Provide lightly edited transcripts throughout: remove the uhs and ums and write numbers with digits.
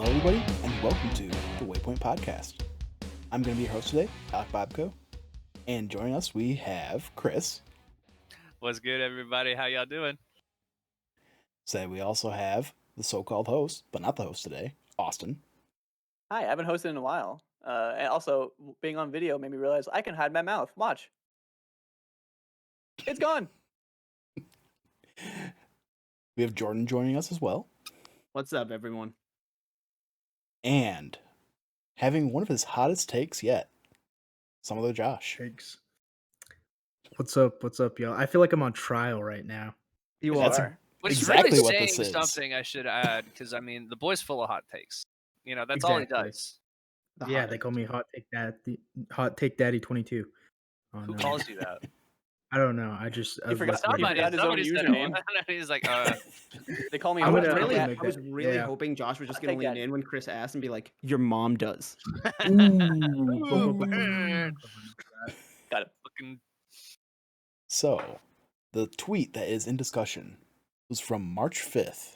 everybody, and welcome to the Waypoint Podcast. I'm going to be your host today, Alec Bobko, and joining us we have Chris. What's good, everybody? How y'all doing? So we also have the so-called host, but not the host today, Austin. Hi, I haven't hosted in a while. And also, being on video made me realize I can hide my mouth. Watch. It's gone. We have Jordan joining us as well. What's up, everyone? And having one of his hottest takes yet, some other Josh. Thanks. What's up, y'all? I feel like I'm on trial right now. You That's are. Which exactly really what saying this is. something I should add, because I mean, the boy's full of hot takes. You know, that's all he Exactly. does. Yeah, they call me Hot Take Daddy 22. Who calls you that? I don't know. I was forgot listening. somebody. Forgot his own said username. it. He's like, They call me. I'm Hot gonna- Take I'm Really, gonna Dad. make I was that- really yeah. hoping Josh was just Hot going to Take lean Daddy. in when Chris asked and be like, "Your mom does." Ooh. burn. Got it. Fucking So, the tweet that is in discussion was from March 5th,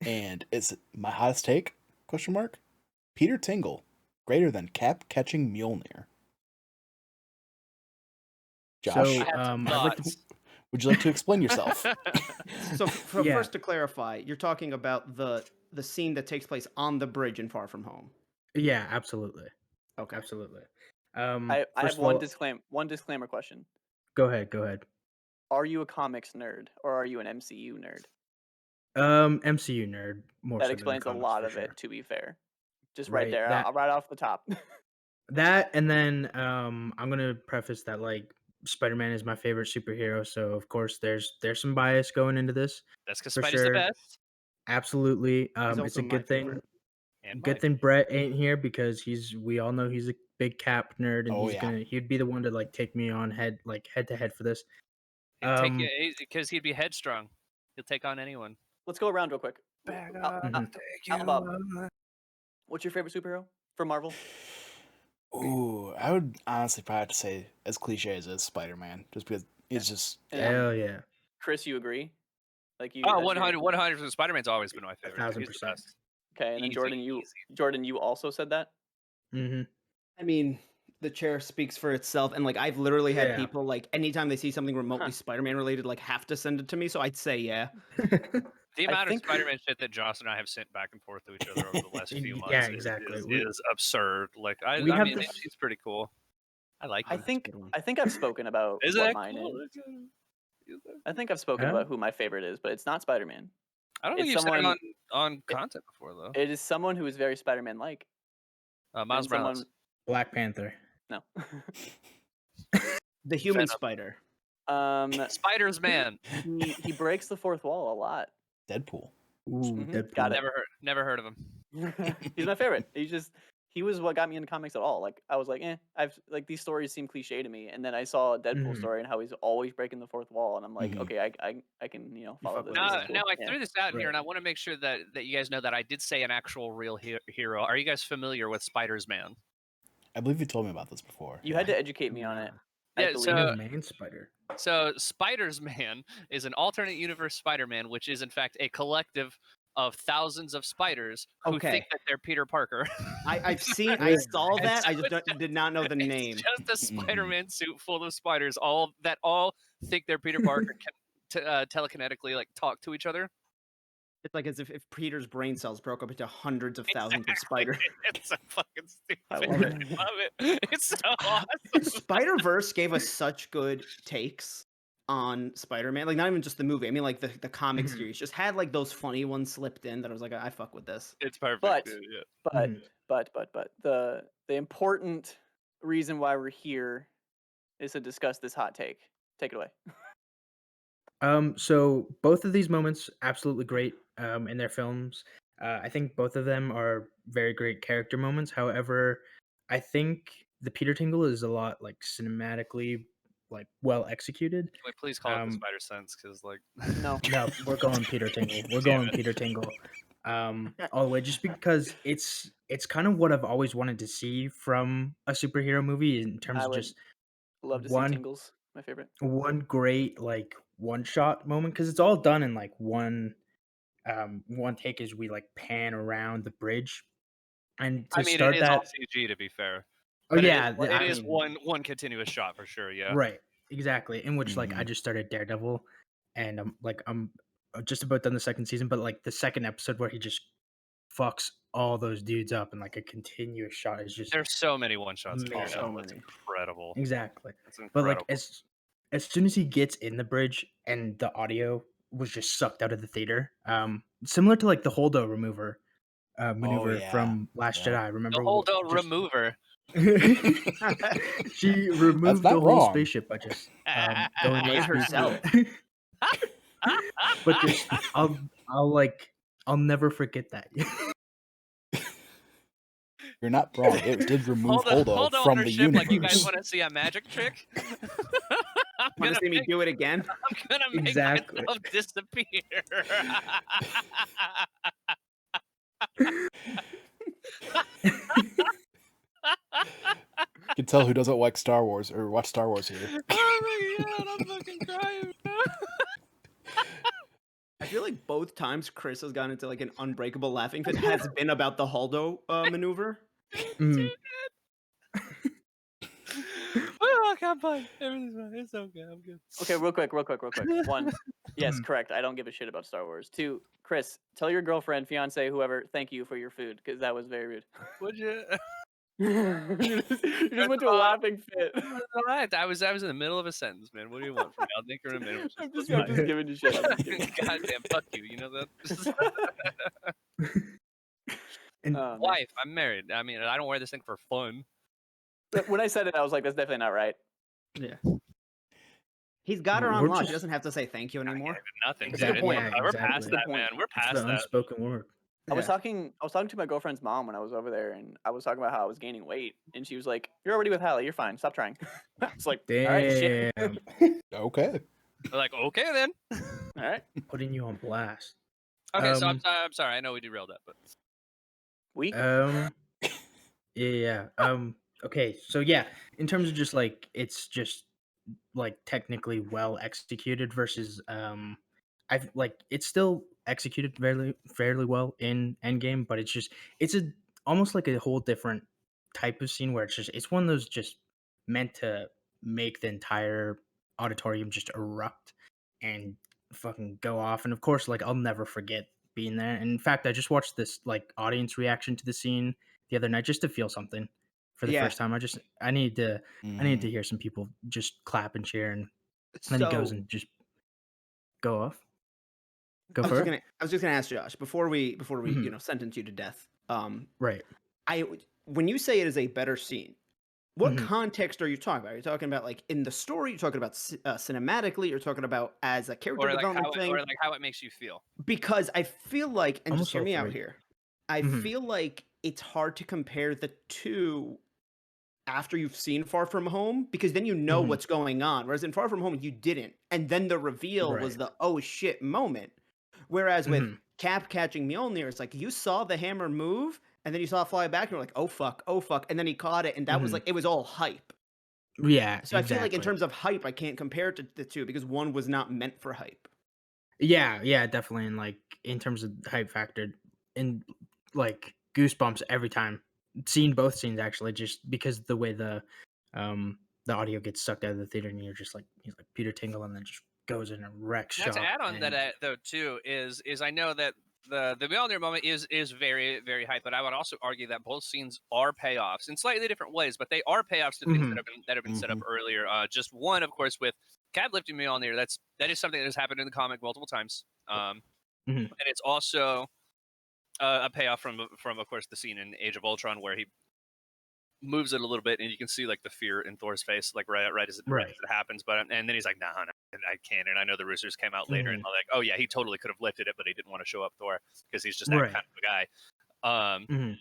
and it's my hottest take, question mark, Peter Tingle, greater than cap-catching Mjolnir. Josh, So, I had some I'd like to- thoughts. would you like to explain yourself? So, Yeah. first to clarify, you're talking about the scene that takes place on the bridge in Far From Home. Yeah, absolutely. Okay. Absolutely. I First have of one all- One disclaimer question. Go ahead. Are you a comics nerd or are you an MCU nerd? MCU nerd. More That so than the explains a comics, lot for of sure. it. To be fair, just right Right, there, that- right off the top. That, and then I'm gonna preface that like Spider-Man is my favorite superhero, so of course there's some bias going into this. That's because For Spidey's the sure. best. Absolutely. He's It's also a my good thing. favorite. And Good mine. thing Brett ain't here because we all know he's a big Cap nerd, and Oh, yeah. he'd be the one to like take me on head to head for this. He'd take um, you because he'd be headstrong. He'll take on anyone. Let's go around real quick. Back up, Mhm. Al Bob, what's your favorite superhero from Marvel? Ooh, I would honestly probably have to say, as cliche as it is, Spider-Man, just because it's just, And Hell yeah. Chris, you agree? Like you? Oh, that's your- 100%. Spider-Man's always been my favorite. 1000%. He's the best. Okay, and then Easy. Jordan, you also said that. hmm I mean, the chair speaks for itself, and like I've literally had Yeah. people like anytime they see something remotely Huh. Spider-Man related, like have to send it to me. So I'd say yeah. The I amount think- of Spider-Man shit that Joss and I have sent back and forth to each other over the last few months Yeah, exactly. is absurd. Like, I We have mean, this- it's pretty cool. I like I it. that's a think good one. I've spoken about Is what that mine cool? is. I think I've spoken Huh? about who my favorite is, but it's not Spider-Man. I don't think It's you've said it someone- on content before, though. It is someone who is very Spider-Man-like. Miles and Morales. someone- Black Panther. No. The human Venom. spider. Spider's man. he breaks the fourth wall a lot. Deadpool. Ooh, Mhm, Deadpool. got it. Never heard of him. He's my favorite. He was what got me into comics at all. Like I was like, I've like these stories seem cliche to me, and then I saw a Deadpool Mhm. story and how he's always breaking the fourth wall, and I'm like, Mhm. okay, I can follow fuck this. with This it. is Now cool. I Yeah. threw this out here, Right. and I want to make sure that you guys know that I did say an actual real hero. Are you guys familiar with Spider's man? I believe you told me about this before. You had to educate me on it. I Yeah, believe. so- Man Spider. So Spider's Man is an alternate universe Spider-Man, which is in fact a collective of thousands of spiders who Okay. think that they're Peter Parker. I saw And that. so I just it's did not know the It's name. just a Spider-Man suit full of spiders, all think they're Peter Parker, can telekinetically like talk to each other. It's like as if Peter's brain cells broke up into hundreds of thousands of Exactly. spiders. It's so fucking stupid. I I love love, it. it. It's so awesome. Spider-Verse gave us such good takes on Spider-Man. Like not even just the movie. I mean like the comic Mhm. series just had like those funny ones slipped in that I was like, I fuck with this. It's perfect. But- dude, yeah. But Mhm. but the important reason why we're here is to discuss this hot take. Take it away. So both of these moments absolutely great in their films. I think both of them are very great character moments. However, I think the Peter Tingle is a lot like cinematically like well executed. Can we please call it the Um, Spider Sense? Because like, No. No, we're going Peter Tingle. We're going Peter Tingle. All the way, just because it's kind of what I've always wanted to see from a superhero movie in terms I of would just love to see one- Tingles. My favorite. one great like one shot moment, because it's all done in like one one take is we like pan around the bridge, and to I mean, start it is all that. CG to be fair. Oh But yeah, it is one continuous shot for sure. Yeah. right, exactly. In which like I Mhm. just started Daredevil, and I'm just about done the second season, but like the second episode where he just fucks all those dudes up, and like a continuous shot is just There's so many one shots. amazing. So It's many. incredible. Exactly. It's But like incredible. as soon as he gets in the bridge and the audio was just sucked out of the theater, similar to like the Holdo maneuver yeah. from Last Yeah. Jedi. The Remember Holdo just- remover. she removed not the whole wrong. spaceship by just going Played right through herself. the- but just I'll never forget that. You're not wrong. It did remove Holdo on from her the ship, like, you guys universe. want to see a magic trick? I'm Want gonna to see me make, do it again? I'm gonna make Exactly. myself disappear. You can tell who doesn't like Star Wars or watch Star Wars here. Oh my god, I'm fucking crying. I feel like both times Chris has gotten into like an unbreakable laughing fit has been about the Holdo maneuver. Mm. Oh, I'm fine. Everything's fine. It's okay. I'm good. Okay, real quick. One, yes, correct. I don't give a shit about Star Wars. Two, Chris, tell your girlfriend, fiance, whoever, thank you for your food because that was very rude. Would you? You just went to a laughing fit. All right. I was in the middle of a sentence, man. What do you want from me? I'll think in a minute. I'm just giving you shit. I'm just giving you shit. Goddamn, fuck you. You know that? And Man. Wife, I'm married. I mean, I don't wear this thing for fun. But when I said it, I was like, that's definitely not right. yeah. He's got her on We're lock. He just- doesn't have to say thank you anymore. Nothing. Exactly, Dude. yeah, We're past exactly. that, man. We're It's past the that. unspoken word. I was Yeah. talking to my girlfriend's mom when I was over there, and I was talking about how I was gaining weight, and she was like, "You're already with Hallie. You're fine. Stop trying." It's like, all right, shit. Damn, Okay. We're like, okay then. All right, putting you on blast. Okay, so Um, I'm sorry. I know we derailed that, but weak. Yeah. Okay. So yeah, in terms of just like it's just like technically well executed versus I've like it's still executed fairly well in Endgame, but it's a almost like a whole different type of scene where it's one of those just meant to make the entire auditorium just erupt and fucking go off. And of course, like I'll never forget being there. And in fact, I just watched this like audience reaction to the scene the other night just to feel something for the Yeah. first time. I need to Mhm. hear some people just clap and cheer, and then he goes So- and just go off. Go I for it. was just gonna ask Josh before we Mhm. sentence you to death. Right. When you say it is a better scene, what Mhm. context are you talking about? Are you talking about like in the story? You're talking about cinematically? You're talking about as a character or like development thing? how it makes you feel. Because I feel like, and Almost just hear all me out three. here, I Mhm. feel like it's hard to compare the two after you've seen Far From Home because then you know Mhm. what's going on. Whereas in Far From Home, you didn't. And then the reveal was Right. the oh shit moment. Whereas with Mhm. Cap catching Mjolnir, it's like you saw the hammer move and then you saw it fly back and you're like, oh fuck. And then he caught it and that was Mhm. like, it was all hype. Yeah. So I feel like in exactly. terms of hype, I can't compare it to the two because one was not meant for hype. Yeah, definitely. And like in terms of hype factor, and like goosebumps every time. Seeing both scenes actually, just because the way the audio gets sucked out of the theater, and you're just like he's like Peter Tingle, and then just goes in a wreck Not shop. to add on and- that though too is I know that the Mjolnir moment is very very hype, but I would also argue that both scenes are payoffs in slightly different ways, but they are payoffs to things Mhm. that have been set up earlier. Just one, of course, with Cap lifting Mjolnir. That is something that has happened in the comic multiple times. Mhm. And it's also a payoff from of course the scene in Age of Ultron where he moves it a little bit and you can see like the fear in Thor's face like right as it happens, but and then he's like no I can't. And I know the Roosters came out later and they're like, oh yeah, he totally could have lifted it, but he didn't want to show up Thor because he's just that Right. kind of a guy. Mhm.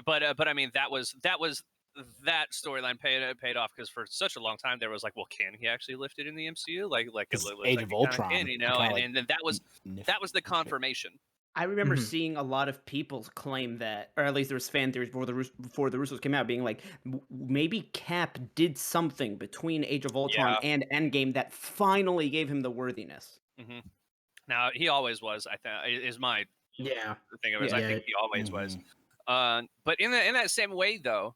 But I mean that storyline paid off because for such a long time there was like, well, can he actually lift it in the MCU? Like it 'Cause looks Age like of he kinda Ultron, can, he you know, kinda, and then that was the confirmation. I remember Mhm. seeing a lot of people claim that, or at least there was fan theories before the Russos came out, being like, maybe Cap did something between Age of Ultron Yeah. and Endgame that finally gave him the worthiness. Mm-hmm. Now he always was. I think is my Yeah. thing of it. Is Yeah. I think he always was. Mhm. But in that same way, though,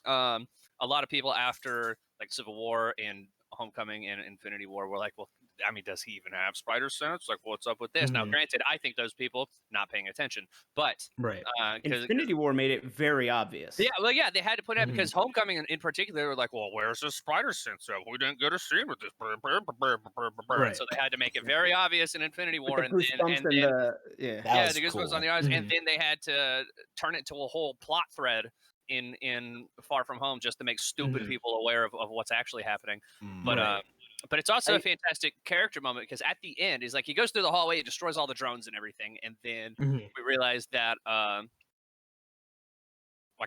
a lot of people after like Civil War and Homecoming and Infinity War were like, well, I mean, does he even have spider sense? Like, what's up with this? Now, Mhm. granted, I think those people not paying attention, but Right. because Infinity War made it very obvious. yeah, well, yeah, they had to put it out Mhm. because Homecoming in particular they were like, well, where's the spider sense of? We didn't get a scene with this. Right. So they had to make it very obvious in Infinity With War, the and then goosebumps and the yeah. That yeah, was the goosebumps on cool. the eyes, and Mhm. then they had to turn it to a whole plot thread in Far From Home just to make stupid Mhm. people aware of what's actually happening. But Right. but it's also I- a fantastic character moment because at the end, he's like he goes through the hallway, he destroys all the drones and everything, and then Mhm. we realize that why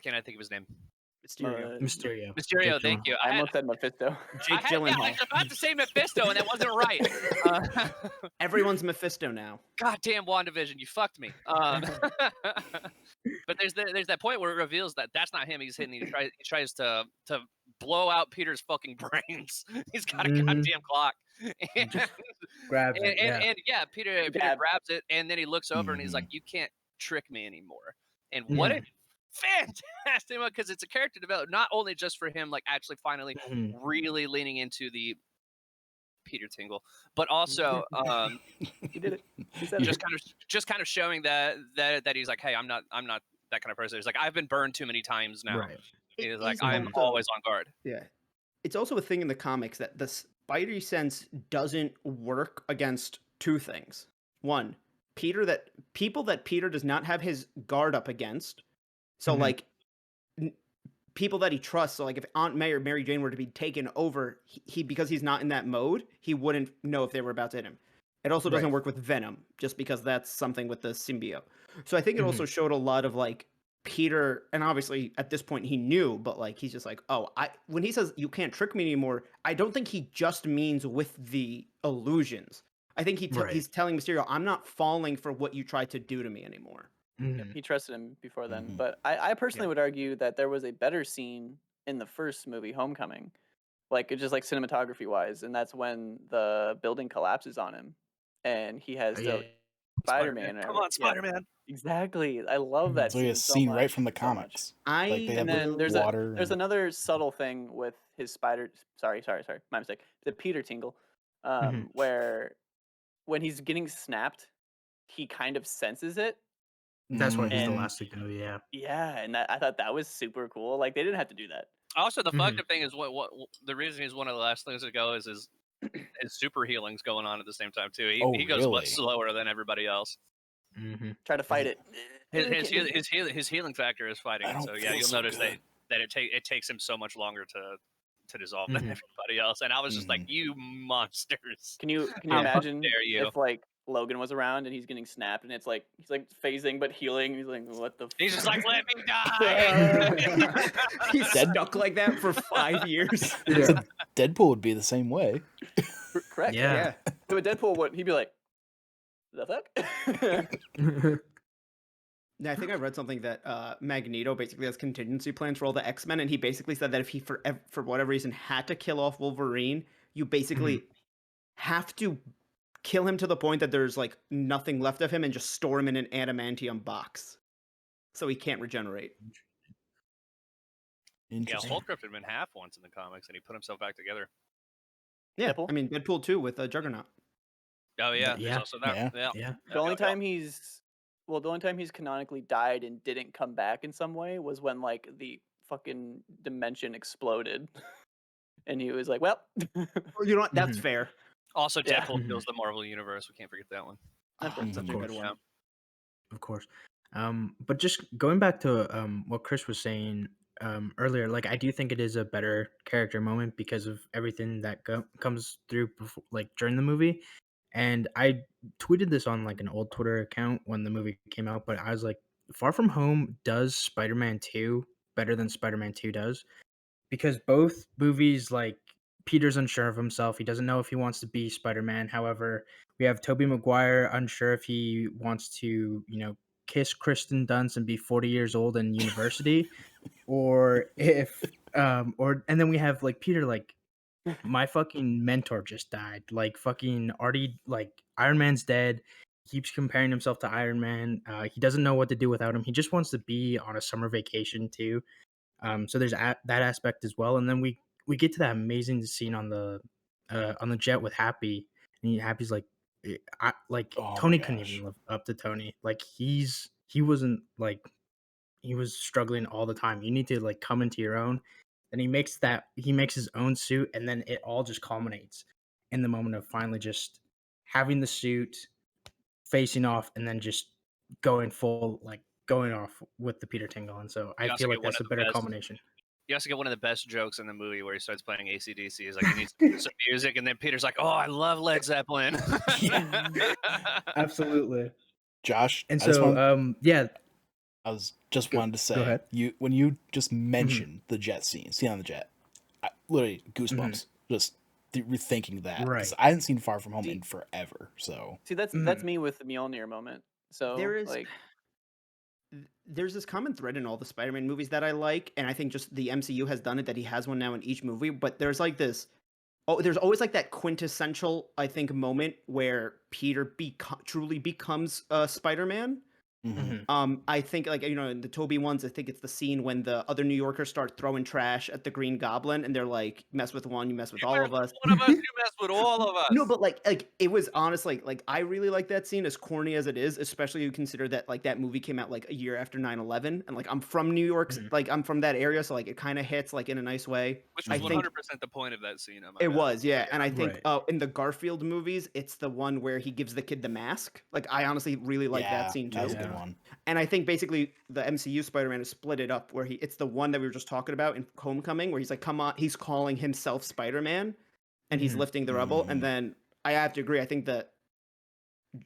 can't I think of his name? Mysterio. Mysterio. Mysterio. Jake Thank you. I almost said Mephisto. Jake Yeah, I Gyllenhaal. was about to say Mephisto, and that wasn't right. Everyone's Mephisto now. Goddamn WandaVision, you fucked me. But there's that point where it reveals that that's not him. He's hitting. He tries to blow out Peter's fucking brains. He's got a Mhm. goddamn clock. And, Just grabs it. Yeah. and yeah, Peter Dab. grabs it, and then he looks over and he's like, Mhm. "You can't trick me anymore." And what a Mhm. fantastic one, because it's a character development not only just for him, like actually finally Mhm. really leaning into the Peter Tingle, but also He did it. He said You it. just kind of showing that he's like, hey, I'm not that kind of person. He's like, I've been burned too many times now. Right. He's It like, is I'm also- always on guard. Yeah. It's also a thing in the comics that the Spidey sense doesn't work against two things. One, people that Peter does not have his guard up against. So Mhm. like people that he trusts. So like if Aunt May or Mary Jane were to be taken over, he because he's not in that mode, he wouldn't know if they were about to hit him. It also doesn't Right. work with Venom, just because that's something with the symbiote. So I think it also Mhm. showed a lot of like Peter, and obviously at this point he knew, but like he's just like, oh, when he says you can't trick me anymore, I don't think he just means with the illusions. I think Right. he's telling Mysterio, I'm not falling for what you tried to do to me anymore. Mhm. He trusted him before then. Mhm. But I personally would argue that there was a better scene in the first movie, Homecoming, like just like cinematography wise, and that's when the building collapses on him, and he has Yeah. the Spider-Man. Come on, Spider-Man. Exactly. I love that So he scene has so seen much. right from the so much. comics. Like they have And then the there's water. there's another subtle thing with his spider. Sorry, my mistake. The Peter Tingle, Mhm. where when he's getting snapped, he kind of senses it. That's why he's the And- last to go. Yeah. Yeah, and I thought that was super cool. Like they didn't have to do that. Also, the fucked Mhm. up thing is what the reason he's one of the last things to go is his super healing's going on at the same time too. He goes really? much slower than everybody else. Mhm. Try to fight it. His healing factor is fighting. I don't So yeah, feel you'll so notice good. that it takes him so much longer to dissolve than Mhm. everybody else. And I was just like, Mhm. you monsters. Can you How imagine dare you. if like Logan was around and he's getting snapped and it's like he's like phasing but healing? He's like, what the? He's just like, let me die. He's stuck like that for 5 years. Yeah. Deadpool would be the same way. Correct. Yeah. So a Deadpool, what he'd be like, the fuck? Yeah, I think I read something that Magneto basically has contingency plans for all the X-Men, and he basically said that if he for whatever reason had to kill off Wolverine, you basically have to kill him to the point that there's like nothing left of him and just store him in an adamantium box so he can't regenerate. Yeah, Interesting. Hulk ripped him in half once in the comics, and he put himself back together. Yeah, Deadpool? I mean Deadpool 2 with Juggernaut. Oh yeah, there's Yeah. also that. Yeah. Yeah. Yeah. The only time he's canonically died and didn't come back in some way was when like the fucking dimension exploded, and he was like, well. You know what? That's Mhm. fair. Also, Yeah. Deadpool kills the Marvel universe. We can't forget that one. Of course. Such a Of good one. Yeah. Of course. But just going back to what Chris was saying earlier, like I do think it is a better character moment because of everything that comes through before, like during the movie. And I tweeted this on like an old Twitter account when the movie came out, but I was like, Far From Home does Spider-Man 2 better than Spider-Man 2 does, because both movies, like, Peter's unsure of himself. He doesn't know if he wants to be Spider-Man. However, we have Tobey Maguire unsure if he wants to, kiss Kristen Dunst and be 40 years old in university, or if, and then we have like Peter, like, my fucking mentor just died. Like, fucking already, like, Iron Man's dead. He keeps comparing himself to Iron Man. He doesn't know what to do without him. He just wants to be on a summer vacation too. So there's that aspect as well. And then we get to that amazing scene on the jet with Happy, and Happy's like, Oh my Tony couldn't gosh. even live up to Tony. Like he wasn't like, he was struggling all the time. You need to like come into your own. And he makes his own suit, and then it all just culminates in the moment of finally just having the suit, facing off, and then just going off with the Peter Tingle. And so I You also feel get like one that's of a the better best- culmination. You also get one of the best jokes in the movie where he starts playing AC/DC. He's like, he needs some music, and then Peter's like, "Oh, I love Led Zeppelin." Absolutely. Josh, And I just so I was just Go wanted to say, ahead. when you just mentioned the jet scene on the jet, literally goosebumps. Just rethinking that, because Right. I hadn't seen Far From Home in forever. So See, that's me with the Mjolnir moment. So There is like, there's this common thread in all the Spider-Man movies that I like, and I think just the MCU has done it, that he has one now in each movie. But there's like this, there's always like that quintessential, I think, moment where Peter truly becomes Spider-Man. I think, like, in the Toby ones, I think it's the scene when the other New Yorkers start throwing trash at the Green Goblin, and they're like, "Mess with one, you mess with all of us." One of us, you mess with all of us. No, but like it was honestly, like, I really like that scene, as corny as it is, especially you consider that like that movie came out like a year after 9/11, and like I'm from New York, like I'm from that area, so like it kind of hits like in a nice way. Which I was think 100% the point of that scene. it was, yeah. And I think Right. in the Garfield movies, it's the one where he gives the kid the mask. Like, I honestly really like that scene too. That was a good one. And I think basically the MCU Spider-Man is split it up, where it's the one that we were just talking about in Homecoming, where he's like, come on, he's calling himself Spider-Man, and he's lifting the rebel. And then I have to agree, I think that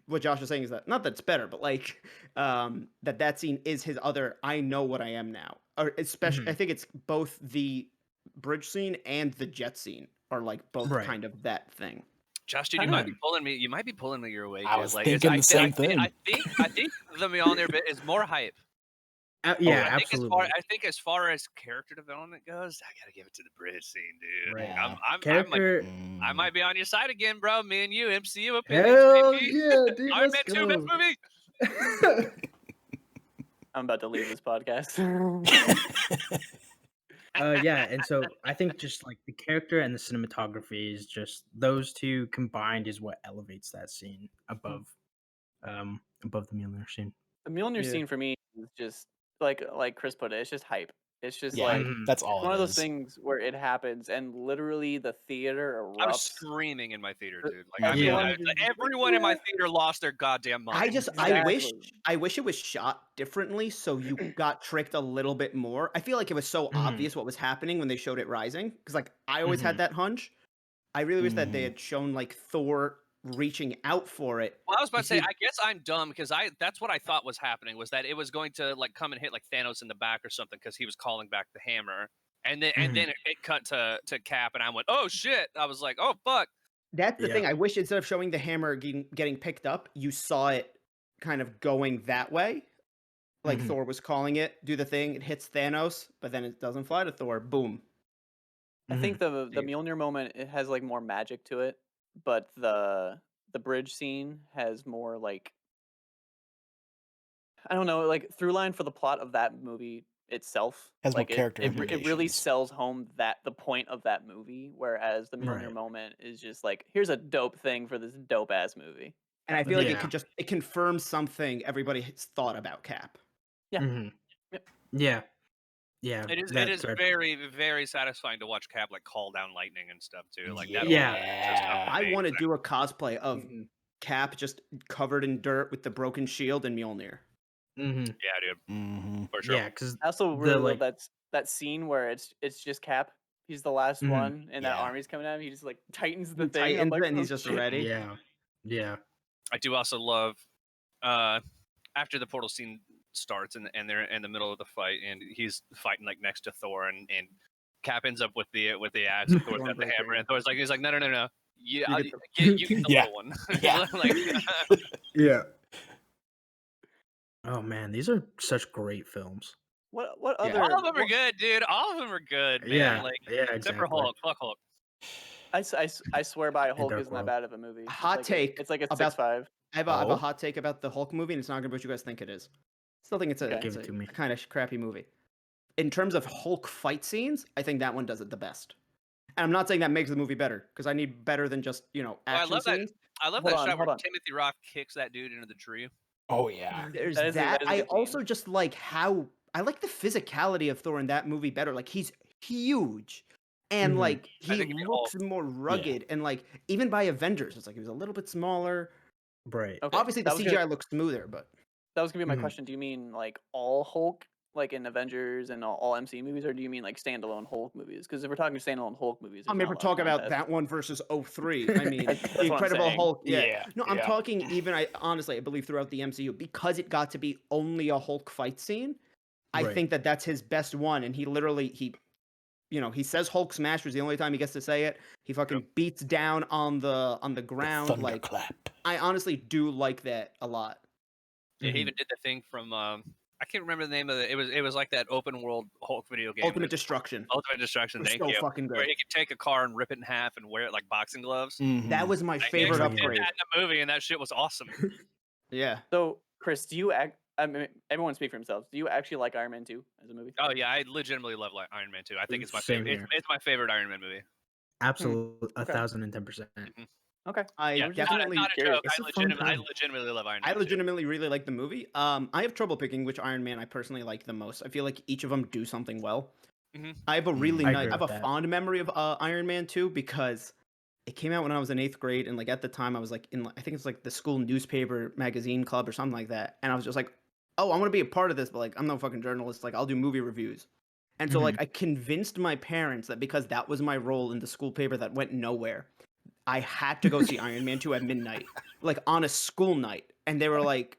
what Josh is saying is that, not that it's better, but like that scene is his other I know what I am now. Or especially I think it's both the bridge scene and the jet scene are like both kind of that thing. Josh, dude, you might be pulling me. You might be pulling me your way. I was thinking the same thing. I think the Mjolnir bit is more hype. Yeah, I absolutely. think as far as character development goes, I gotta give it to the bridge scene, dude. Right. I might be on your side again, bro. Me and you, MCU Hell opinions. yeah, dude. Iron Let's Man 2, best go. movie. I'm about to leave this podcast. Yeah, and so I think just like the character and the cinematography is just, those two combined is what elevates that scene above the Mjolnir scene. The Mjolnir scene for me is just like Chris put it. It's just hype. It's just that's all. One of those things where it happens and literally the theater erupts. I was screaming in my theater, dude. Like, Everyone everyone in my theater lost their goddamn mind. I wish it was shot differently, so you got tricked a little bit more. I feel like it was so obvious what was happening when they showed it rising, because like I always had that hunch. I really wish that they had shown like Thor reaching out for it. Well, I was about to say, I guess I'm dumb, because that's what I thought was happening, was that it was going to like come and hit like Thanos in the back or something, because he was calling back the hammer, and then it cut to Cap, and I went, oh shit! I was like, oh fuck. That's the thing. I wish instead of showing the hammer getting picked up, you saw it kind of going that way. Like Thor was calling it, do the thing, it hits Thanos, but then it doesn't fly to Thor. Boom. I think the Mjolnir moment, it has like more magic to it, but the bridge scene has more like, I don't know, like through line for the plot of that movie itself. Has more like character it really implications. sells home the point of that movie, whereas the Mjolnir moment is just like, here's a dope thing for this dope ass movie. And I feel like it confirms something everybody has thought about Cap. Yeah. It is very, very satisfying to watch Cap like call down lightning and stuff too. Like that. I want to do a cosplay of Cap just covered in dirt with the broken shield and Mjolnir. Yeah, dude. For sure. Yeah, because I also really love that scene where it's just Cap. He's the last one, and that army's coming at him. He just like tightens the thing, and he's just ready. Yeah. I do also love after the portal scene starts and they're in the middle of the fight, and he's fighting like next to Thor, and Cap ends up with the axe, and Thor's got the hammer, and Thor's like, he's like, no, you get the little one. Yeah. Oh man, these are such great films. What other? All of them are good, dude. All of them are good, man. Yeah, except for Hulk. Fuck Hulk. I swear by Hulk Dark isn't that World. bad of a movie. Hot take It's like a about- 6.5. I have a Oh? hot take about the Hulk movie, and it's not gonna be what you guys think it is. Still think it's a, Okay. it's Give it to me. a kind of crappy movie. In terms of Hulk fight scenes, I think that one does it the best. And I'm not saying that makes the movie better, because I need better than just action scenes. I love Hold that on, shot where hold on. Timothy Roth kicks that dude into the tree. Oh yeah. There's That is a- that. that is a I good scene. also just like how I like the physicality of Thor in that movie better. Like he's huge, and Mhm. like I he think it'd be looks more rugged, and like even by Avengers, it's like he was a little bit smaller. Right. Okay, Obviously, the that was CGI gonna- looks smoother, but That was gonna be my Mhm. question. Do you mean like all Hulk, like in Avengers and all MCU movies, or do you mean like standalone Hulk movies? Because if we're talking standalone Hulk movies, I mean, there's we're not a lot of talking about contest. that one versus 03. I mean, That's the what I'm Incredible saying. Hulk. Yeah. Yeah, No, I'm yeah. talking even. I honestly, I believe throughout the MCU, because it got to be only a Hulk fight scene. I Right. think that that's his best one, and he literally he says Hulk smash was the only time he gets to say it. He fucking beats down on the ground. Like Thunderclap. I honestly do like that a lot. Yeah, he Mhm. even did the thing from I can't remember the name of it. It was like that open world Hulk video game. Ultimate Destruction. Ultimate Destruction. Was Thank so you. fucking Where good. he could take a car and rip it in half and wear it like boxing gloves. That was my Like, he favorite actually did upgrade. that in the movie, and that shit was awesome. Yeah. So, Chris, do you act? I mean, everyone speak for themselves. Do you actually like Iron Man 2 as a movie? Oh yeah, I legitimately love like Iron Man 2. I think it's my Same favorite. here. It's my favorite Iron Man movie. Absolutely, Okay. 1010%. Okay. I Yeah, I'm just definitely. not a curious. joke. It's a fun I time. legitimately love Iron Man. I 2. legitimately really like the movie. I have trouble picking which Iron Man I personally like the most. I feel like each of them do something well. Mhm. I have a really I nice, agree I have with a that. fond memory of Iron Man 2 because it came out when I was in 8th grade, and like at the time I was like in, I think it's like the school newspaper magazine club or something like that, and I was just like, oh, I want to be a part of this, but like I'm no fucking journalist, like I'll do movie reviews. And so like I convinced my parents that because that was my role in the school paper that went nowhere, I had to go see Iron Man 2 at midnight, like on a school night. And they were like,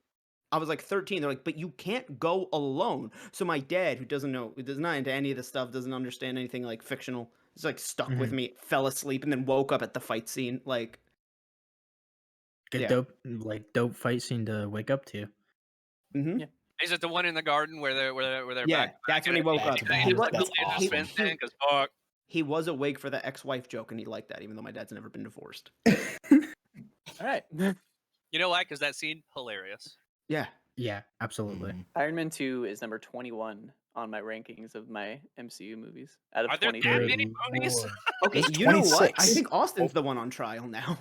I was like 13. They're like, but you can't go alone. So my dad, who doesn't know, who does not into any of this stuff, doesn't understand anything like fictional, is like stuck with me, fell asleep, and then woke up at the fight scene. Like, Good Yeah. dope fight scene to wake up to. mhm. Yeah. Is it the one in the garden where they're Yeah, back? that's when he woke up. He He was- was, that's the laser awesome. spin thing, 'cause fuck. he was awake for the ex-wife joke, and he liked that, even though my dad's never been divorced. All right. You know why? Because that scene hilarious. Yeah. Yeah, absolutely. Mhm. Iron Man 2 is number 21 on my rankings of my MCU movies out of Are there that 23. many movies? Lord. Okay, There's you know what? I 26. think Austin's the one on trial now.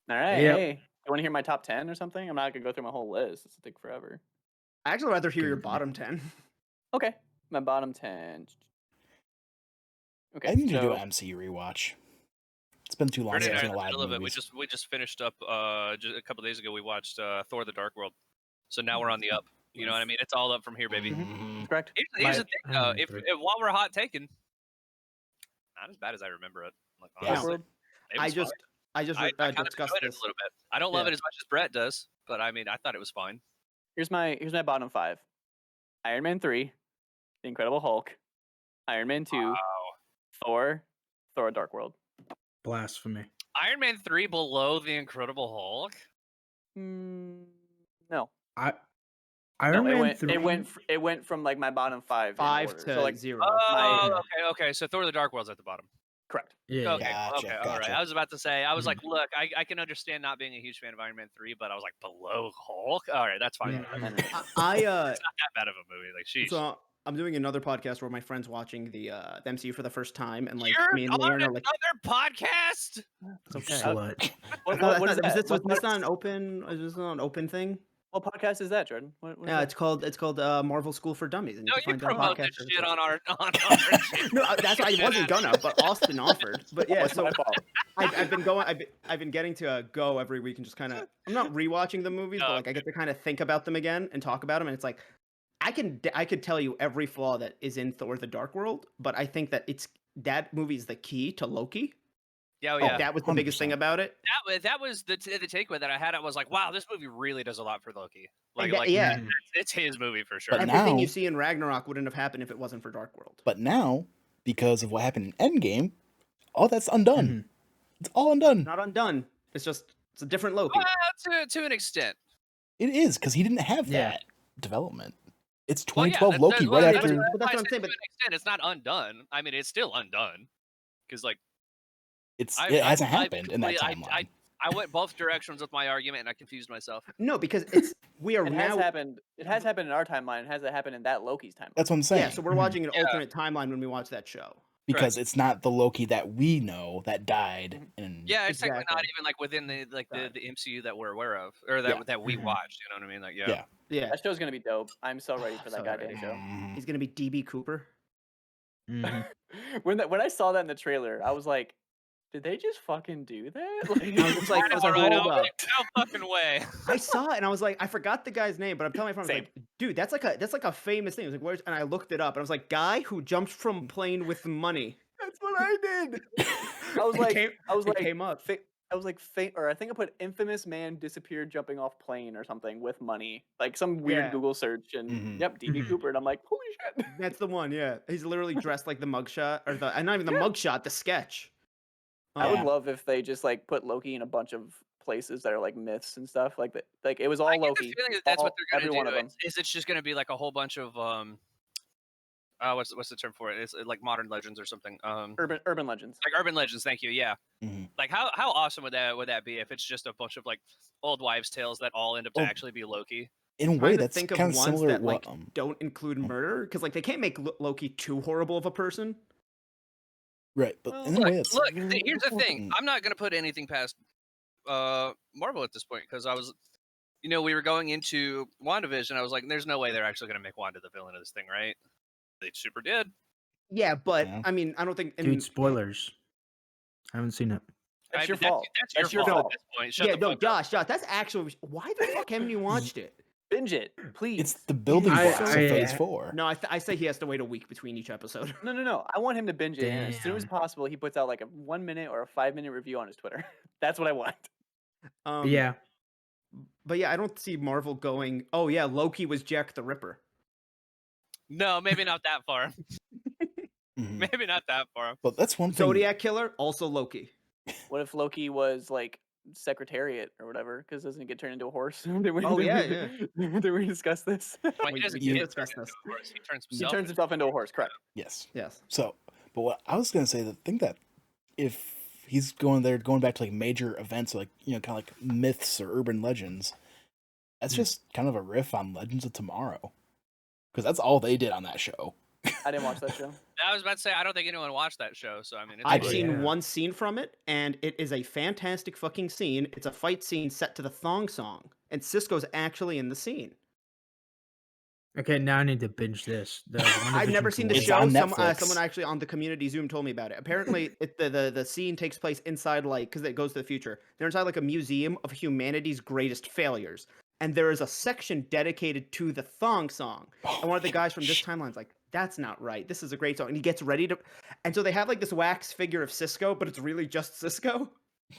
All right. Yep. Hey, you want to hear my top 10 or something? I'm not going to go through my whole list. It's take forever. I actually rather hear Give your it to me. bottom 10. Okay. My bottom 10. Okay. I need to do so- an MCU rewatch. It's been too long We're in since I've the seen a lot middle of of it. movies. We just finished up just a couple days ago. We watched Thor: The Dark World. So now we're on the up. You know what I mean? It's all up from here, baby. Mhm. That's correct. Here's the Like, thing, though. If three. while we're hot taking, not as bad as I remember it. Like Yeah. honestly, Dark World? it I was just, fine. I just I kind of discussed enjoyed it this. a little bit. I don't love Yeah. it as much as Brett does, but I mean, I thought it was fine. Here's my bottom 5. Iron Man 3, The Incredible Hulk, Iron Man 2, Thor, Dark World. Blasphemy. Iron Man 3 below The Incredible Hulk. No. Iron No, Man 3. it went from like my bottom 5 in 5 order. to So like 0. Oh, okay. So Thor: The Dark World's at the bottom. correct. Yeah. Okay, Gotcha, okay, all right. gotcha. I was about to say, I was Mhm. like, look, I can understand not being a huge fan of Iron Man 3, but I was like, below Hulk? All right, that's fine. Mhm. And then- I It's not that bad of a movie. Like, sheesh. so I'm doing another podcast where my friend's watching the MCU for the first time, and like You're me and on Lauren another are like, podcast? it's You okay. slut. what, No, what is was that? this, was What this not an open? Is this not an open thing? podcast is that, Jordan? What is Yeah, that? it's called Marvel School for Dummies. And No, can you find our promote that podcast shit there. on our channel. No, that's why I wasn't gonna, but Austin offered. But yeah, It's so my fault. I've been going. I've been getting to go every week and just kind of. I'm not rewatching the movies, but like I get to kind of think about them again and talk about them, and it's like I could tell you every flaw that is in Thor: The Dark World, but I think that that movie is the key to Loki. Yeah, oh, Oh, yeah. That was the biggest thing 100%. about it. That was the takeaway that I had. I was like, wow, this movie really does a lot for Loki. Like, That- yeah. Mhm. it's his movie for sure. But Everything now- you see in Ragnarok wouldn't have happened if it wasn't for Dark World. But now, because of what happened in Endgame, all that's undone. Mhm. It's all undone. Not undone. It's a different Loki. Well, to an extent. It is, because he didn't have Yeah. that development. It's Well, yeah, 2012 Loki well, right that's after. what- But that's I what I'm said saying, To but- an extent, it's not undone. I mean, it's still undone. Because, like, it hasn't happened in that completely- timeline. I went both directions with my argument and I confused myself. No, because we are It now. has happened. It has happened in our timeline. It hasn't happened in that Loki's timeline. That's what I'm saying. Yeah, so we're watching an alternate timeline when we watch that show. Because it's not the Loki that we know that died. And Yeah, it's technically not Exactly. even like within the Right. the MCU that we're aware of or that we watched. You know what I mean? Like Yeah. Yeah, That show's gonna be dope. I'm so ready for that So goddamn ready. show. Mhm. he's gonna be DB Cooper. Mhm. When I saw that in the trailer, I was like, did they just fucking do that? Like, I was like, All right, hold up. no fucking way. I saw it and I was like, I forgot the guy's name, but I'm telling my friend, I was Same. like, dude, that's like a famous thing. I was like, where's? And I looked it up and I was like, guy who jumped from plane with money. that's what I did. I was It like, came- I was it like, came up. I was like, or I think I put infamous man disappeared jumping off plane or something with money, like some weird Yeah. Google search, and Mhm. yep, DB Mhm. Cooper, and I'm like, holy shit. That's the one. Yeah, he's literally dressed like the mugshot or the, and not even the mugshot, the sketch. I would Yeah. love if they just like put Loki in a bunch of places that are like myths and stuff like that. Like it was all I get the Loki. feeling that that's what they're every gonna one do. of them. Is it's just gonna be like a whole bunch of what's the term for it? It's like modern legends or something. Urban legends. Like urban legends. Thank you. Yeah. Mhm. Like how awesome would that be if it's just a bunch of like old wives' tales that all end up to Oh. actually be Loki? In a Trying way, to that's think of kind of ones similar that to like what don't include murder because like they can't make Loki too horrible of a person. right, but Well, in a way, it's Look, here's the thing. Mm. I'm not gonna put anything past Marvel at this point because I was, we were going into WandaVision. I was like, there's no way they're actually gonna make Wanda the villain of this thing, right? They super did. Yeah, but Yeah. I mean, I don't think. Dude, spoilers. I haven't seen it. That's your That's, fault. that's your fault at this point. Shut yeah, the no, fuck up. Josh, that's actually why the fuck haven't you watched it? Binge it, please. it's the building I- blocks of I- Phase 4. No, I say he has to wait a week between each episode. No. I want him to binge it, and as soon as Damn. possible, he puts out like a 1 minute or a 5 minute review on his Twitter. That's what I want. Yeah. But yeah, I don't see Marvel going. Oh yeah, Loki was Jack the Ripper. No, maybe not that far. Mhm. Maybe not that far. But that's one thing. Zodiac killer, also Loki. What if Loki was like Secretariat or whatever? Because doesn't he get turned into a horse? Did we, Oh, did yeah, we, Did we discuss this? Well, We- he doesn't we get discussed turned this. into a horse. He turns He himself. turns himself into a horse, correct? Yes. Yes. So, but what I was gonna say, the thing that if he's going back to like major events, like kind of like myths or urban legends, that's just kind of a riff on Legends of Tomorrow, because that's all they did on that show. I didn't watch that show. I was about to say I don't think anyone watched that show, so I mean, it's I've did. seen Yeah. one scene from it, and it is a fantastic fucking scene. It's a fight scene set to the thong song, and Cisco's actually in the scene. Okay, now I need to binge this. The I've never WandaVision seen the It's show. on Someone Netflix. actually on the community Zoom told me about it. Apparently, the scene takes place inside like because it goes to the future. They're inside like a museum of humanity's greatest failures, and there is a section dedicated to the thong song. And one of the guys from this timeline's like, "That's not right. This is a great song." And he gets ready to, and so they have like this wax figure of Cisco, but it's really just Cisco.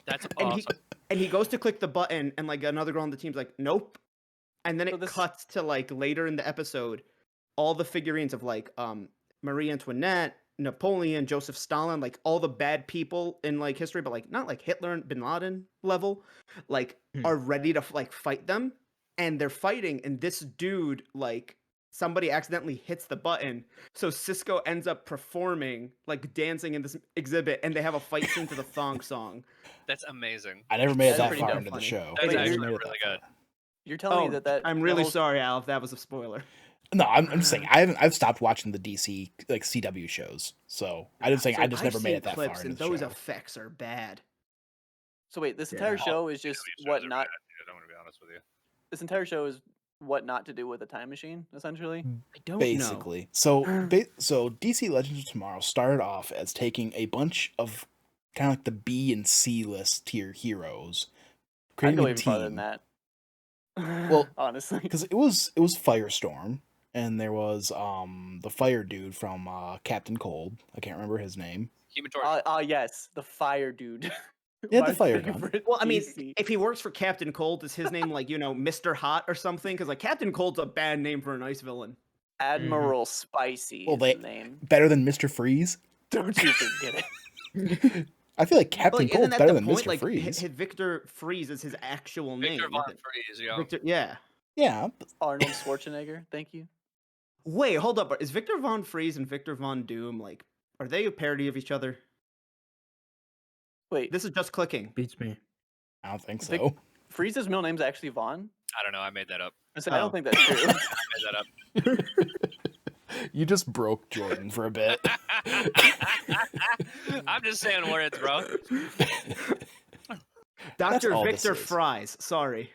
that's And awesome. he goes to click the button, and like another girl on the team's like, "Nope." And then So it this- cuts to like later in the episode, all the figurines of like Marie Antoinette, Napoleon, Joseph Stalin, like all the bad people in like history, but like not like Hitler and Bin Laden level, like are ready to like fight them, and they're fighting, and this dude like somebody accidentally hits the button, so Cisco ends up performing like dancing in this exhibit, and they have a fight scene to the thong song. That's amazing. I never made it That's that pretty far damn into the funny. show. That's I never actually made it really that good. far. You're telling me that I'm the really whole- sorry, Al, if that was a spoiler. No, I'm just saying I've stopped watching the DC like CW shows, so I just saying So I just I've never made seen it that clips, far into and the those show. effects are bad. So wait, this Yeah. entire show is just CW shows what are not. bad, dude, I'm gonna be honest with you. This entire show is what not to do with a time machine, essentially. I don't know. Basically, so DC Legends of Tomorrow started off as taking a bunch of kind of like the B and C list tier heroes, I'd creating go a even farther than team. that. Well, honestly, Because it was Firestorm, and there was the fire dude from Captain Cold. I can't remember his name. Human Torch. yes, the fire dude. Yeah, the My fire gun. favorite Well, I mean, DC. if he works for Captain Cold, is his name like Mr. Hot or something? Because like Captain Cold's a bad name for a nice villain. Admiral Spicy Well, is they- the name. Better than Mr. Freeze. Don't you forget it. I feel like Captain Like, isn't Cold's that better the than point? Mr. Like Freeze. Victor Freeze is his actual name. Victor Von isn't it? Freeze, yeah. Victor, yeah. Yeah, Arnold Schwarzenegger. Thank you. Wait, hold up. Is Victor Von Freeze and Victor Von Doom like? Are they a parody of each other? Wait, This is just clicking. Beats me. I don't think Vic- so. Frieza's middle name's actually Vaughn? I don't know. I made that up. I said, I Oh. don't think that's true. I made that up. You just broke Jordan for a bit. I'm just saying words, bro. Dr. all this Victor is. Fries. Sorry.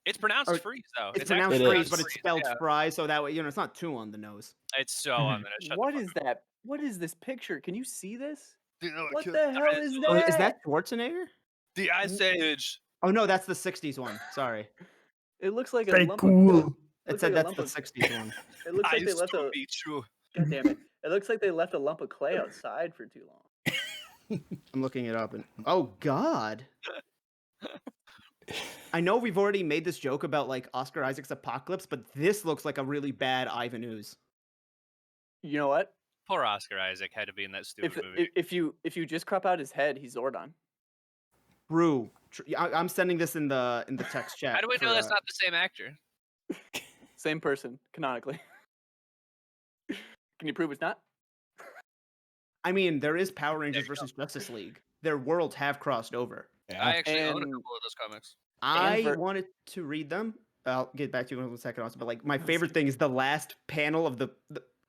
It's pronounced Or- freeze though. It's actually pronounced It Fries, is. but it's spelled yeah. Fries, so that way, it's not too on the nose. It's so on the shut What the is fuck up. that? What is this picture? Can you see this? You know, What kill- the hell is Oh, that? Oh, is that Schwarzenegger? The Ice Age? Oh, no, that's the 60s one. Sorry. It looks like a Very lump cool. of. It Looks said like a that's the lump of- 60s one. It looks like they Ice left to a. be true. God damn it! It looks like they left a lump of clay outside for too long. I'm looking it up and oh god. I know we've already made this joke about like Oscar Isaac's Apocalypse, but this looks like a really bad Ivan Ooze. You know what? Poor Oscar Isaac had to be in that stupid movie. If you just crop out his head, he's Zordon. True. I'm sending this in the text chat. How do we know for, that's not the same actor? Same person, canonically. Can you prove it's not? I mean, there is Power Rangers you go. versus Justice League. Their worlds have crossed over. Yeah. I actually own a And- couple of those comics. I wanted to read them. I'll get back to you in a second also, but like my favorite thing is the last panel of the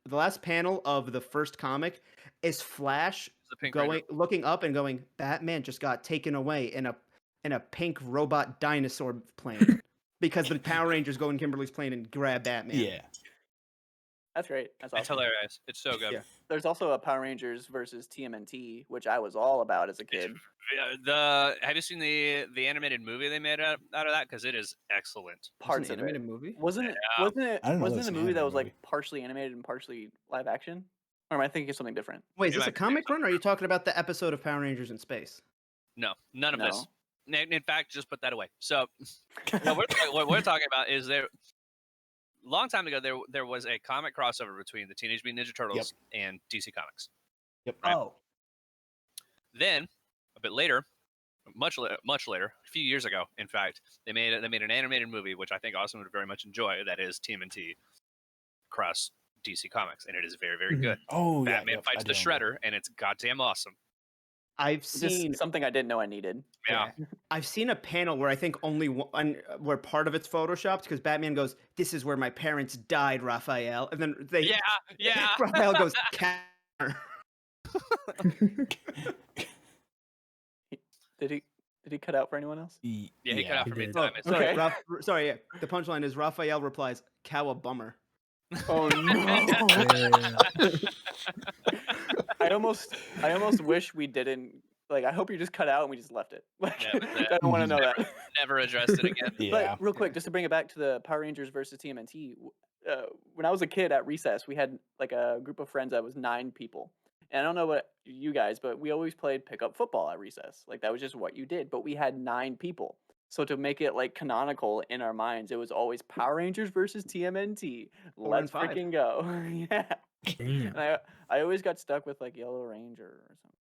last panel of the first comic is Flash The Pink going Ranger. looking up and going, Batman just got taken away in a pink robot dinosaur plane. Because the Power Rangers go in Kimberly's plane and grab Batman. Yeah. That's great. That's awesome. It's hilarious. It's so good. Yeah. There's also a Power Rangers versus TMNT, which I was all about as a kid. Have you seen the animated movie they made out of that? Because it is excellent. It's Parts an of it. animated movie. Wasn't it? Yeah. Wasn't it? I didn't know Wasn't that it was a an movie that animated was like movie. partially animated and partially live action? Or am I thinking of something different? Wait, is You this a might be comic run or are you talking about the episode of Power Rangers in space? No, none of this. No. In fact, just put that away. So what we're talking about is there. Long time ago, there was a comic crossover between the Teenage Mutant Ninja Turtles and DC Comics. Yep. Right. Oh. Then, a bit later, much later, a few years ago, in fact, they made an animated movie, which I think Austin would very much enjoy. That is TMNT cross DC Comics, and it is very, very Mhm. good. Oh, yeah. Batman yep, fights I the do remember. Shredder, and it's goddamn awesome. I've Just seen something I didn't know I needed. Yeah. I've seen a panel where I think only one where part of it's photoshopped because Batman goes, "This is where my parents died, Raphael," and then they Yeah. Raphael goes, "Counter." Did he cut out for anyone else? Yeah, he cut out He for me. did. Time. Oh, okay. Okay. Sorry, yeah. The punchline is Raphael replies, "Cow a bummer." Oh no! Yeah. I almost wish we didn't. Like, I hope you just cut out and we just left it. Like, Yeah, but I don't want to know Never- that. Never addressed it again. Yeah. But real quick, just to bring it back to the Power Rangers versus TMNT, when I was a kid at recess, we had like a group of friends that was 9 people. And I don't know what you guys, but we always played pickup football at recess. Like that was just what you did. But we had 9 people. So to make it like canonical in our minds, it was always Power Rangers versus TMNT. 4 Let's and 5. freaking go. Yeah. Damn. And I always got stuck with like Yellow Ranger or something.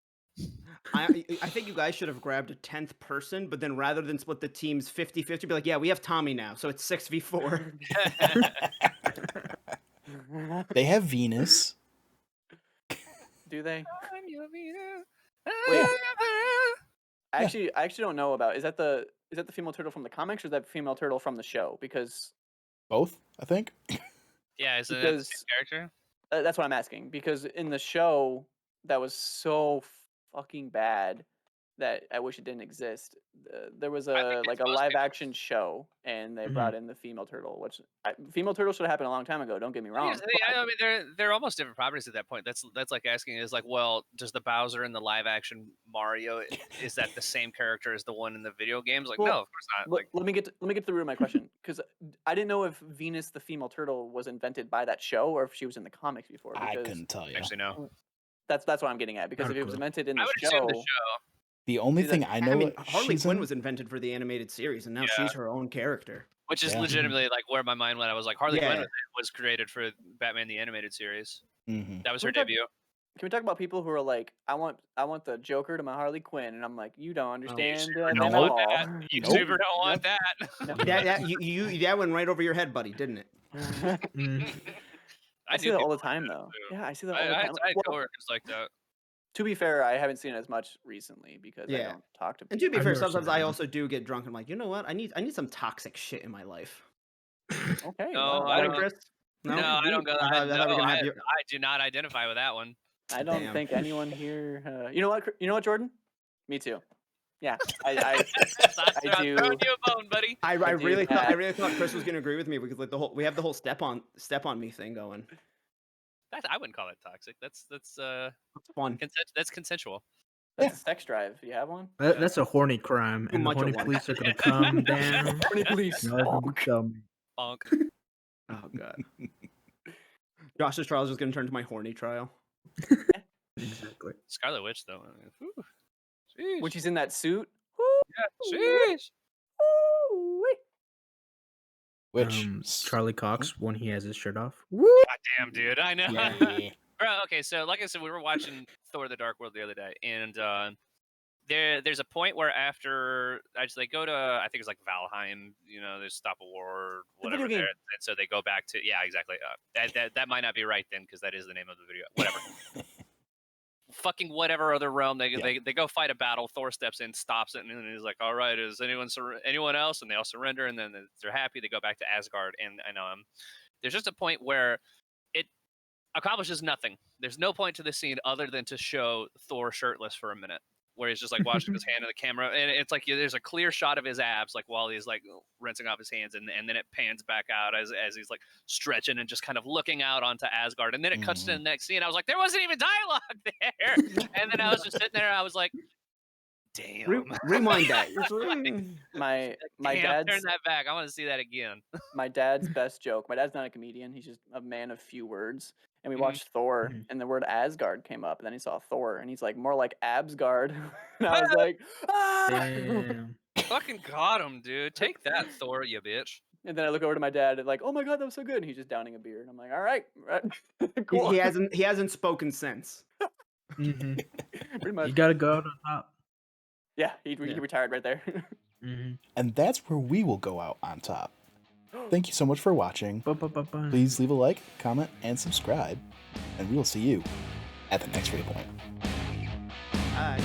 I think you guys should have grabbed a 10th person, but then rather than split the teams 50-50, be like, "Yeah, we have Tommy now, so it's 6v4." They have Venus. Do they? Wait. I actually don't know about. Is that the female turtle from the comics or is that female turtle from the show? Because Both, I think. Yeah, is it the Because- same character? that's what I'm asking. Because in the show, that was so fucking bad that I wish it didn't exist. There was I think a it's like a supposed to live be. action show, and they Mhm. brought in the female turtle. Which female turtle should have happened a long time ago. Don't get me wrong. I mean, they're almost different properties at that point. That's like asking is like, well, does the Bowser in the live action Mario is that the same character as the one in the video games? Like, Well, no, of course not. Like, Let me get to the root of my question, because I didn't know if Venus the female turtle was invented by that show or if she was in the comics before. I Because couldn't tell you. actually, no. that's what I'm getting at. Because Not if a it was clue. invented in I the would assume show, the show. The only See, thing I know, I mean, Harley she's Quinn in- was invented for the animated series, and now Yeah. she's her own character. Which is Yeah. legitimately like where my mind went. I was like, Harley Yeah. Quinn was created for Batman the Animated Series. Mhm. That was Can her we talk- debut. can we talk about people who are like, I want the Joker to my Harley Quinn, and I'm like, you don't understand super them don't at want all. that. You Nope. super don't want that. That went right over your head, buddy, didn't it? Mhm. I see knew that all people the time, like though. too. Yeah, I see that all the I time. had Well, coworkers like that. To be fair, I haven't seen it as much recently because I Yeah. don't talk to people. And to be I've fair, never seen sometimes that I one. also do get drunk. I'm like, you know what? I need some toxic shit in my life. Okay. No, well, I Right, don't. Chris? No, I don't go. I you. do not identify with that one. I don't Damn. think anyone here. You know what? You know what, Jordan? Me too. Yeah, I I'm do. throwing you a bone, buddy. I do really that. thought Chris was gonna agree with me because like we have the whole step on me thing going. I wouldn't call it toxic. That's It's fun. that's consensual. That's a sex drive. You have one? That's a horny crime, Too and the much at horny once. police are gonna come down. Horny police. No, Bonk. Bonk. Oh god. Josh's trial is just gonna turn to my horny trial. Exactly. Scarlet Witch though. Whew. Sheesh. When she's in that suit. Yeah, sheesh. Woo-wee. Which Charlie Cox when he has his shirt off. God damn, dude. I know. Yeah. Bro, okay, so like I said, we were watching Thor: The Dark World the other day, and there's a point where after they go to, I think it's like Valheim, they stop a war or whatever video there, game. and so they go back to exactly. That might not be right then because that is the name of the video. Whatever. Fucking whatever other realm they go fight a battle. Thor steps in, stops it, and then he's like, "All right, is anyone else?" And they all surrender, and then they're happy. They go back to Asgard, and there's just a point where it accomplishes nothing. There's no point to the scene other than to show Thor shirtless for a minute, where he's just like washing his hand in the camera, and it's like there's a clear shot of his abs, like while he's like rinsing off his hands, and then it pans back out as he's like stretching and just kind of looking out onto Asgard, and then it cuts to the next scene. I was like, there wasn't even dialogue there, and then I was just sitting there, I was like, damn. Rewind that. My Damn, dad's turn that back. I want to see that again. my dad's best joke. My dad's not a comedian. He's just a man of few words. And we Mhm. watched Thor, Mhm. and the word Asgard came up, and then he saw Thor, and he's like, more like Absgard. And I was like, ah! Damn. Fucking got him, dude. Take that, Thor, you bitch. And then I look over to my dad and like, oh my god, that was so good. And he's just downing a beer, and I'm like, all right, cool. He hasn't spoken since. Mhm. Pretty much. You gotta go out on top. Yeah, he retired right there. Mhm. And that's where we will go out on top. Thank you so much for watching. Ba-ba-ba-ba. Please leave a like, comment, and subscribe. And we will see you at the next Waypoint. Bye.